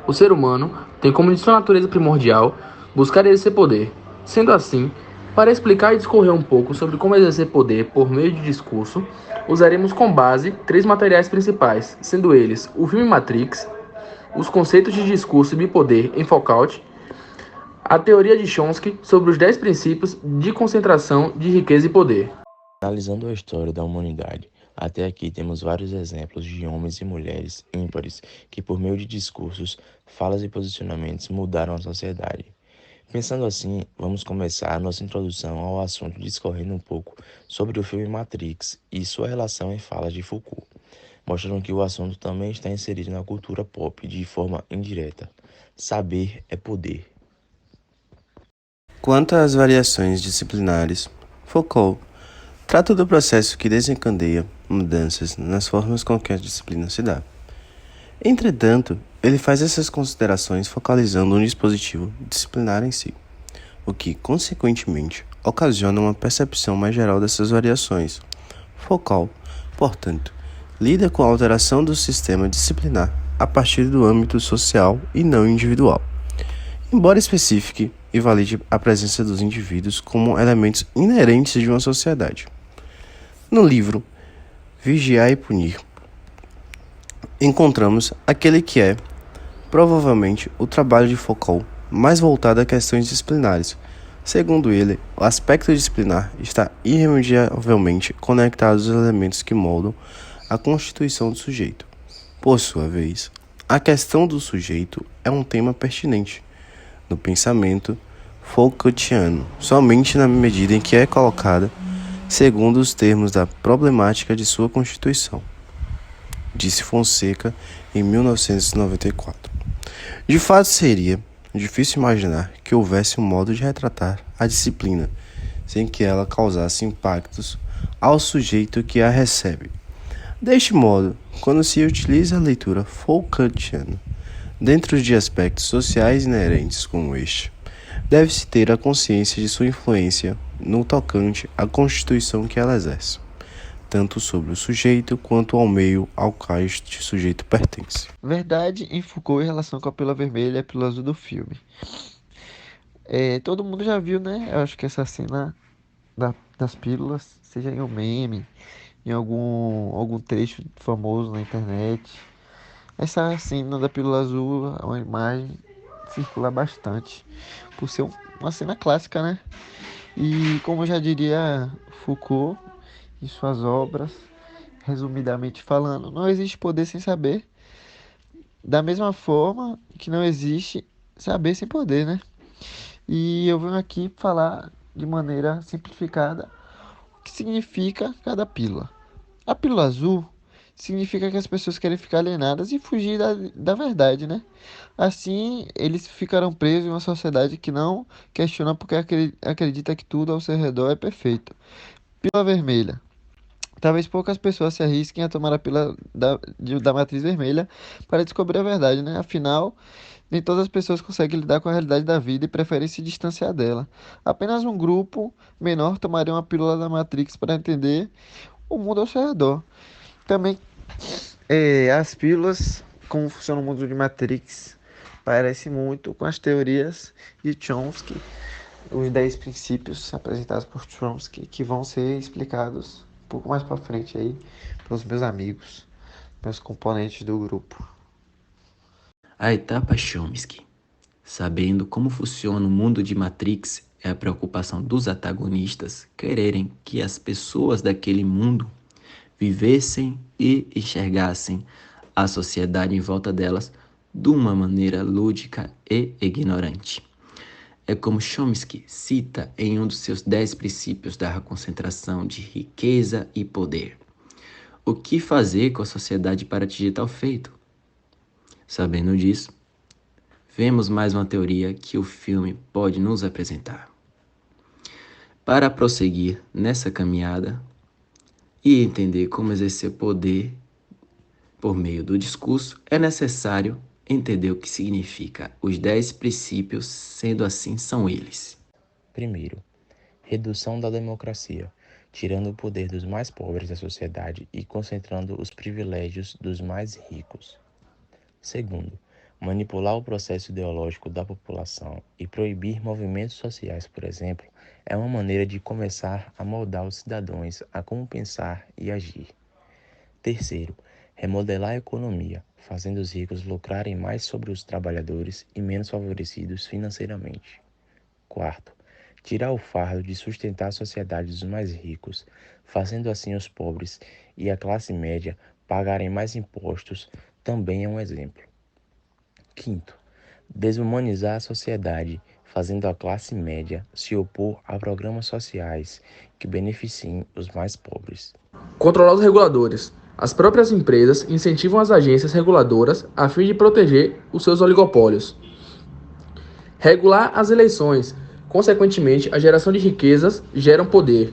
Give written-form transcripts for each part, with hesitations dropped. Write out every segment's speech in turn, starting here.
O ser humano tem como de sua natureza primordial buscar exercer poder. Sendo assim, para explicar e discorrer um pouco sobre como exercer poder por meio de discurso, usaremos como base três materiais principais, sendo eles o filme Matrix, os conceitos de discurso e bipoder em Foucault, a teoria de Chomsky sobre os 10 princípios de concentração de riqueza e poder. Analisando a história da humanidade, até aqui temos vários exemplos de homens e mulheres ímpares que, por meio de discursos, falas e posicionamentos, mudaram a sociedade. Pensando assim, vamos começar a nossa introdução ao assunto discorrendo um pouco sobre o filme Matrix e sua relação em falas de Foucault, mostrando que o assunto também está inserido na cultura pop de forma indireta. Saber é poder. Quanto às variações disciplinares, Foucault trata do processo que desencadeia mudanças nas formas com que a disciplina se dá. Entretanto, ele faz essas considerações focalizando um dispositivo disciplinar em si, o que, consequentemente, ocasiona uma percepção mais geral dessas variações. Foucault, portanto, lida com a alteração do sistema disciplinar a partir do âmbito social e não individual, embora especifique e valide a presença dos indivíduos como elementos inerentes de uma sociedade. No livro Vigiar e Punir, encontramos aquele que é, provavelmente, o trabalho de Foucault mais voltado a questões disciplinares. Segundo ele, o aspecto disciplinar está irremediavelmente conectado aos elementos que moldam a constituição do sujeito. Por sua vez, a questão do sujeito é um tema pertinente no pensamento Foucaultiano, somente na medida em que é colocada segundo os termos da problemática de sua constituição, disse Fonseca em 1994. De fato, seria difícil imaginar que houvesse um modo de retratar a disciplina sem que ela causasse impactos ao sujeito que a recebe. Deste modo, quando se utiliza a leitura Foucaultiana dentro de aspectos sociais inerentes como este, deve-se ter a consciência de sua influência no tocante à constituição que ela exerce, tanto sobre o sujeito quanto ao meio ao qual este sujeito pertence. Verdade em Foucault em relação com a pílula vermelha e a pílula azul do filme. Todo mundo já viu, né? Eu acho que essa cena das pílulas, seja em um meme, em algum trecho famoso na internet. Essa cena da pílula azul é uma imagem que circula bastante, por ser uma cena clássica, né? E como já diria Foucault em suas obras, resumidamente falando, não existe poder sem saber, da mesma forma que não existe saber sem poder, né? E eu venho aqui falar de maneira simplificada o que significa cada pílula. A pílula azul significa que as pessoas querem ficar alienadas e fugir da verdade, né? Assim, eles ficarão presos em uma sociedade que não questiona porque acredita que tudo ao seu redor é perfeito. Pílula vermelha. Talvez poucas pessoas se arrisquem a tomar a pílula da matriz vermelha para descobrir a verdade, né? Afinal, nem todas as pessoas conseguem lidar com a realidade da vida e preferem se distanciar dela. Apenas um grupo menor tomaria uma pílula da Matrix para entender o mundo ao seu redor. Também as pílulas, como funciona o mundo de Matrix, parece muito com as teorias de Chomsky, os 10 princípios apresentados por Chomsky, que vão ser explicados um pouco mais para frente aí pelos meus amigos, meus componentes do grupo. A etapa Chomsky. Sabendo como funciona o mundo de Matrix, é a preocupação dos antagonistas quererem que as pessoas daquele mundo vivessem e enxergassem a sociedade em volta delas de uma maneira lúdica e ignorante. É como Chomsky cita em um dos seus 10 princípios da concentração de riqueza e poder. O que fazer com a sociedade para atingir tal feito? Sabendo disso, vemos mais uma teoria que o filme pode nos apresentar. Para prosseguir nessa caminhada e entender como exercer poder por meio do discurso, é necessário entender o que significa os 10 princípios, sendo assim são eles. Primeiro, redução da democracia, tirando o poder dos mais pobres da sociedade e concentrando os privilégios dos mais ricos. Segundo, Manipular o processo ideológico da população e proibir movimentos sociais, por exemplo, é uma maneira de começar a moldar os cidadãos a como pensar e agir. Terceiro, remodelar a economia, fazendo os ricos lucrarem mais sobre os trabalhadores e menos favorecidos financeiramente. Quarto, tirar o fardo de sustentar a sociedade dos mais ricos, fazendo assim os pobres e a classe média pagarem mais impostos, também é um exemplo. Quinto, desumanizar a sociedade, fazendo a classe média se opor a programas sociais que beneficiem os mais pobres. Controlar os reguladores. As próprias empresas incentivam as agências reguladoras a fim de proteger os seus oligopólios. Regular as eleições. Consequentemente, a geração de riquezas gera poder.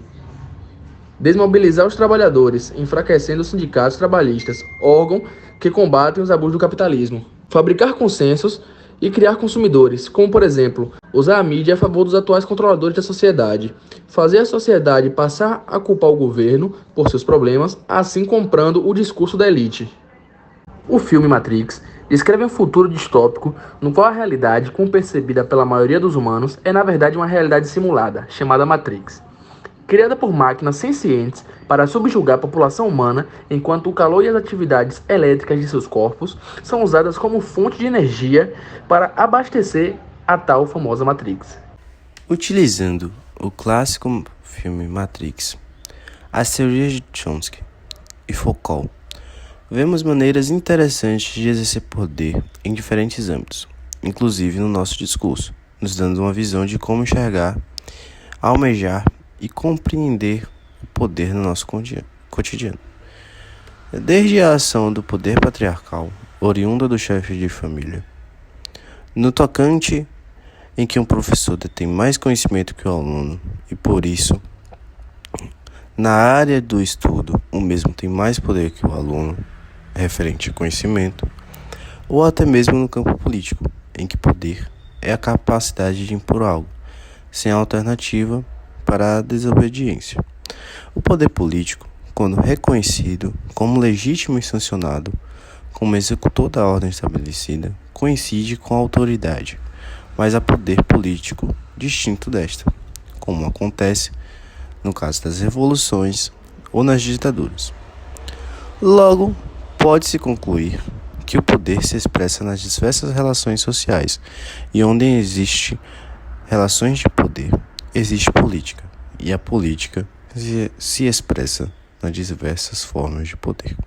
Desmobilizar os trabalhadores, enfraquecendo os sindicatos trabalhistas, órgão que combatem os abusos do capitalismo. Fabricar consensos e criar consumidores, como, por exemplo, usar a mídia a favor dos atuais controladores da sociedade. Fazer a sociedade passar a culpar o governo por seus problemas, assim comprando o discurso da elite. O filme Matrix descreve um futuro distópico no qual a realidade, como percebida pela maioria dos humanos, é na verdade uma realidade simulada, chamada Matrix. Criada por máquinas sencientes para subjugar a população humana, enquanto o calor e as atividades elétricas de seus corpos são usadas como fonte de energia para abastecer a tal famosa Matrix. Utilizando o clássico filme Matrix, as teorias de Chomsky e Foucault, vemos maneiras interessantes de exercer poder em diferentes âmbitos, inclusive no nosso discurso, nos dando uma visão de como enxergar, almejar e compreender o poder no nosso cotidiano. Desde a ação do poder patriarcal, oriunda do chefe de família, no tocante em que um professor detém mais conhecimento que o aluno e, por isso, na área do estudo, o mesmo tem mais poder que o aluno, referente a conhecimento, ou até mesmo no campo político, em que poder é a capacidade de impor algo, sem alternativa para a desobediência. O poder político, quando reconhecido como legítimo e sancionado como executor da ordem estabelecida, coincide com a autoridade, mas há poder político distinto desta, como acontece no caso das revoluções ou nas ditaduras. Logo, pode-se concluir que o poder se expressa nas diversas relações sociais, e onde existe relações de poder, existe política, e a política se expressa nas diversas formas de poder.